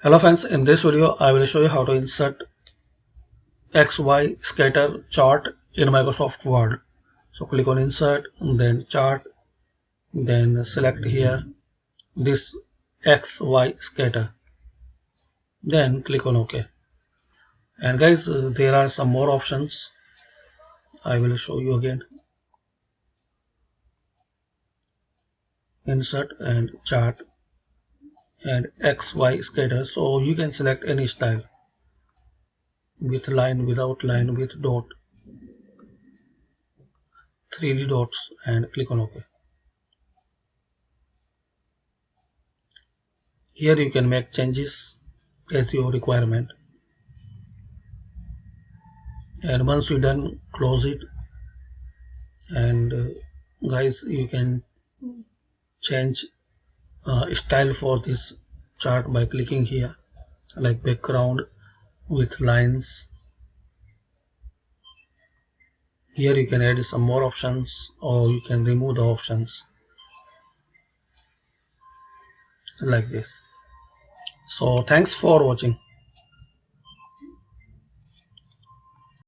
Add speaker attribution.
Speaker 1: Hello friends, in this video I will show you how to insert XY scatter chart in Microsoft Word. So click on insert, then chart, then select here this XY scatter, then click on OK. And guys, there are some more options. I will show you again. Insert and chart and XY scatter. So you can select any style, with line, without line, with dot, 3D dots, and click on OK. Here you can make changes as your requirement, and once you done, close it. And guys, you can change style for this chart by clicking here, like background with lines. Here you can add some more options, or you can remove the options like this. So thanks for watching.